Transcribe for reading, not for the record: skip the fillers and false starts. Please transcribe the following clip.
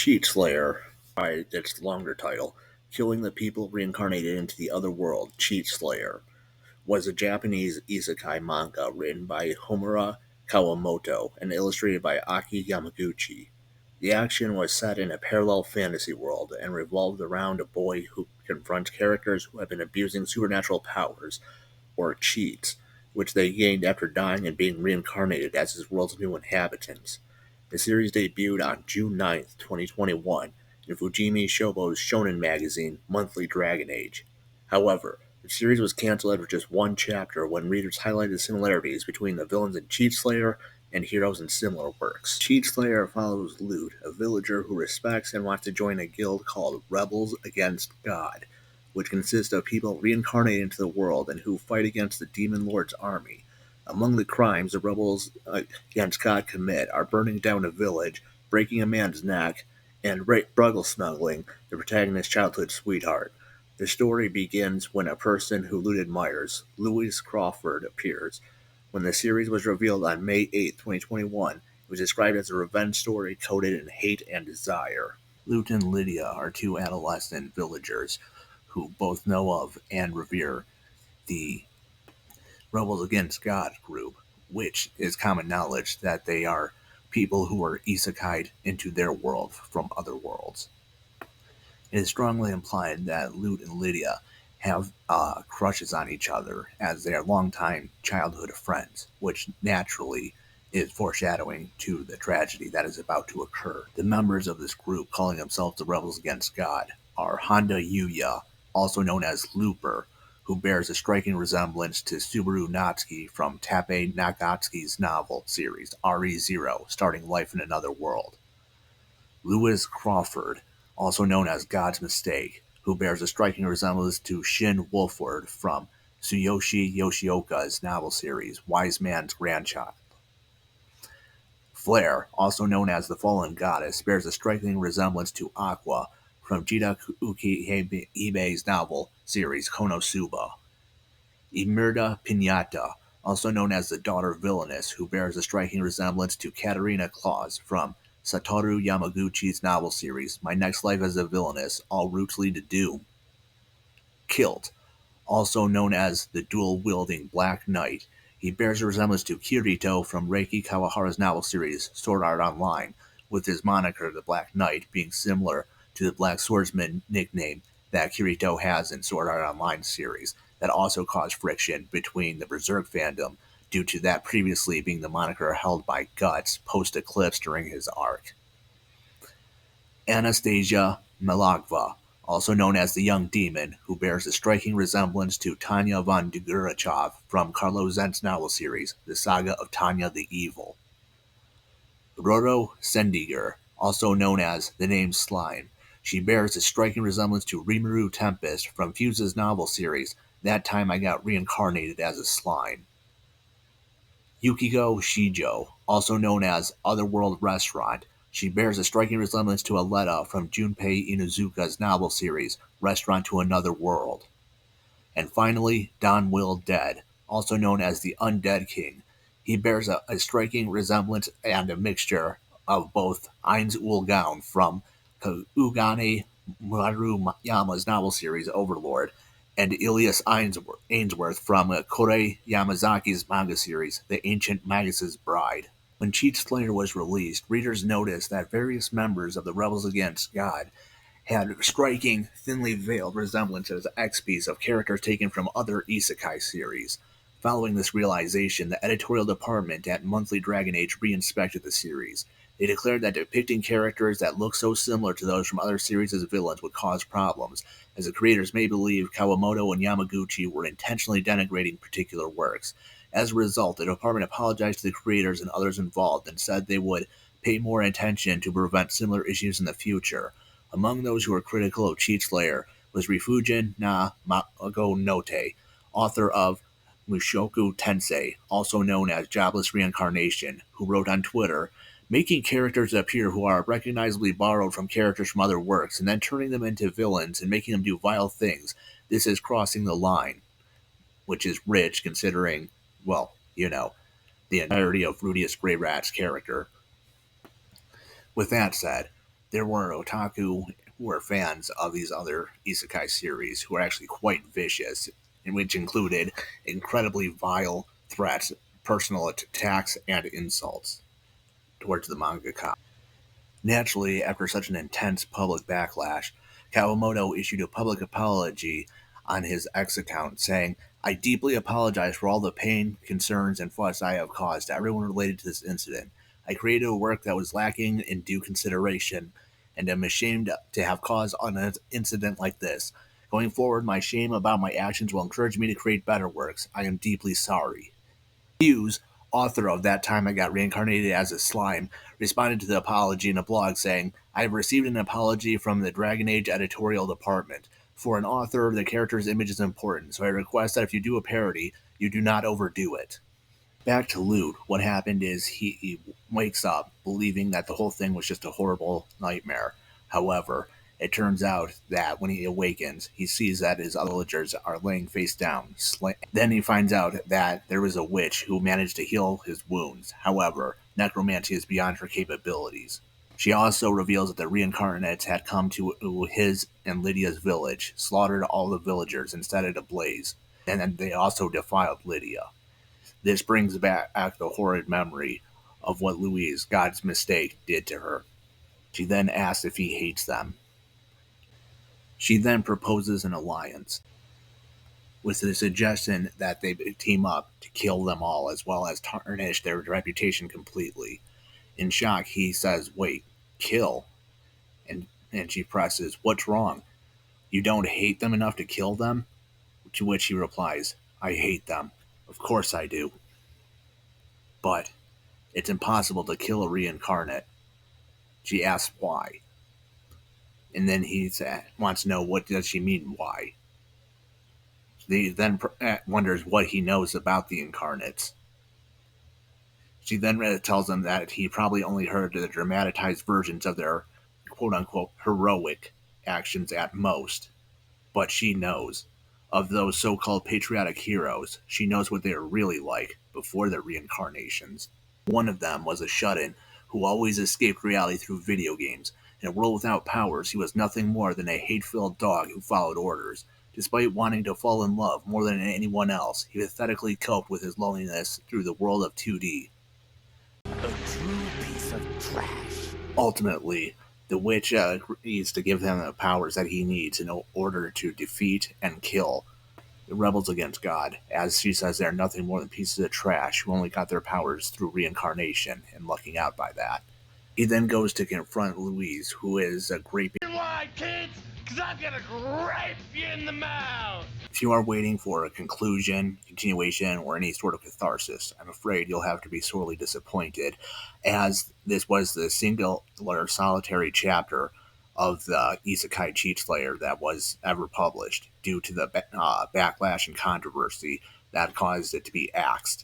Cheat Slayer, by its longer title, Killing the People Reincarnated into the Other World, Cheat Slayer, was a Japanese isekai manga written by Homura Kawamoto and illustrated by Aki Yamaguchi. The action was set in a parallel fantasy world and revolved around a boy who confronts characters who have been abusing supernatural powers, or cheats, which they gained after dying and being reincarnated as his world's new inhabitants. The series debuted on June 9th, 2021, in Fujimi Shobo's shonen magazine, Monthly Dragon Age. However, the series was canceled after just one chapter when readers highlighted similarities between the villains in Cheat Slayer and heroes in similar works. Cheat Slayer follows Lute, a villager who respects and wants to join a guild called Rebels Against God, which consists of people reincarnated into the world and who fight against the Demon Lord's army. Among the crimes the rebels against God commit are burning down a village, breaking a man's neck, and bruggle smuggling the protagonist's childhood sweetheart. The story begins when a person who Lute admires, Louis Crawford, appears. When the series was revealed on May 8, 2021, it was described as a revenge story coded in hate and desire. Lute and Lydia are two adolescent villagers who both know of and revere the Rebels Against God group, which is common knowledge that they are people who are isekai'd into their world from other worlds. It is strongly implied that Lute and Lydia have crushes on each other as they are longtime childhood friends, which naturally is foreshadowing to the tragedy that is about to occur. The members of this group, calling themselves the Rebels Against God, are Honda Yuya, also known as Looper, who bears a striking resemblance to Subaru Natsuki from Tappei Nagatsuki's novel series RE0, starting life in another world. Louis Crawford, also known as God's Mistake, who bears a striking resemblance to Shin Wolford from Tsuyoshi Yoshioka's novel series Wise Man's Grandchild. Flare, also known as the Fallen Goddess, bears a striking resemblance to Aqua from Jida Ukiheibe's novel series Konosuba. Imelda Pinata, also known as the Daughter Villainess, who bears a striking resemblance to Katarina Claus from Satoru Yamaguchi's novel series My Next Life as a Villainess, All Routes Lead to Doom. Kilt, also known as the dual-wielding Black Knight, he bears a resemblance to Kirito from Reiki Kawahara's novel series Sword Art Online, with his moniker the Black Knight being similar to the Black Swordsman nickname that Kirito has in Sword Art Online series, that also caused friction between the Berserk fandom due to that previously being the moniker held by Guts post-Eclipse during his arc. Anastasia Malagva, also known as the Young Demon, who bears a striking resemblance to Tanya von Dugurachov from Carlo Zent's novel series, The Saga of Tanya the Evil. Roro Sendiger, also known as the name Slime, she bears a striking resemblance to Rimuru Tempest from Fuse's novel series, That Time I Got Reincarnated as a Slime. Yukiko Shijo, also known as Otherworld Restaurant, she bears a striking resemblance to Aletta from Junpei Inuzuka's novel series, Restaurant to Another World. And finally, Don Will Dead, also known as the Undead King. He bears a striking resemblance and a mixture of both Ainz Ulgaun from Kugane Maruyama's novel series, Overlord, and Ilias Ainsworth from Kore Yamazaki's manga series, The Ancient Magus' Bride. When Cheat Slayer was released, readers noticed that various members of the Rebels Against God had striking, thinly veiled resemblances XPs of characters taken from other isekai series. Following this realization, the editorial department at Monthly Dragon Age re-inspected the series. They declared that depicting characters that look so similar to those from other series as villains would cause problems, as the creators may believe Kawamoto and Yamaguchi were intentionally denigrating particular works. As a result, the department apologized to the creators and others involved and said they would pay more attention to prevent similar issues in the future. Among those who were critical of Cheat Slayer was Rifujin na Magonote, author of Mushoku Tensei, also known as Jobless Reincarnation, who wrote on Twitter, making characters appear who are recognizably borrowed from characters from other works and then turning them into villains and making them do vile things. This is crossing the line, which is rich considering, well, the entirety of Rudius Grey Rat's character. With that said, there were otaku who were fans of these other isekai series who were actually quite vicious, in which included incredibly vile threats, personal attacks, and insults towards the mangaka. Naturally, after such an intense public backlash, Kawamoto issued a public apology on his X account, saying, "I deeply apologize for all the pain, concerns, and fuss I have caused to everyone related to this incident. I created a work that was lacking in due consideration, and am ashamed to have caused an incident like this. Going forward, my shame about my actions will encourage me to create better works. I am deeply sorry." Hughes, author of That Time I Got Reincarnated as a Slime, responded to the apology in a blog saying, "I have received an apology from the Dragon Age editorial department. For an author, the character's image is important, so I request that if you do a parody, you do not overdo it." Back to Lute, what happened is he wakes up believing that the whole thing was just a horrible nightmare. However, it turns out that when he awakens, he sees that his other villagers are laying face down. Then he finds out that there was a witch who managed to heal his wounds. However, necromancy is beyond her capabilities. She also reveals that the reincarnates had come to his and Lydia's village, slaughtered all the villagers, and set it ablaze. And then they also defiled Lydia. This brings back the horrid memory of what Louise, God's mistake, did to her. She then asks if he hates them. She then proposes an alliance with the suggestion that they team up to kill them all as well as tarnish their reputation completely. In shock, he says, "Wait, kill?" And she presses, "What's wrong? You don't hate them enough to kill them?" To which he replies, "I hate them. Of course I do. But it's impossible to kill a reincarnate." She asks why. And then he wants to know what does she mean why. He then wonders what he knows about the incarnates. She then tells him that he probably only heard the dramatized versions of their quote-unquote heroic actions at most. But she knows. Of those so-called patriotic heroes, she knows what they are really like before their reincarnations. One of them was a shut-in who always escaped reality through video games. In a world without powers, he was nothing more than a hate-filled dog who followed orders. Despite wanting to fall in love more than anyone else, he pathetically coped with his loneliness through the world of 2D. A true piece of trash. Ultimately, the witch agrees to give him the powers that he needs in order to defeat and kill the rebels against God, as she says they're nothing more than pieces of trash who only got their powers through reincarnation and lucking out by that. He then goes to confront Louise, who is a great. Why, kids? Because I'm gonna grape you in the mouth! If you are waiting for a conclusion, continuation, or any sort of catharsis, I'm afraid you'll have to be sorely disappointed, as this was the singular solitary chapter of the Isekai Cheat Slayer that was ever published, due to the backlash and controversy that caused it to be axed.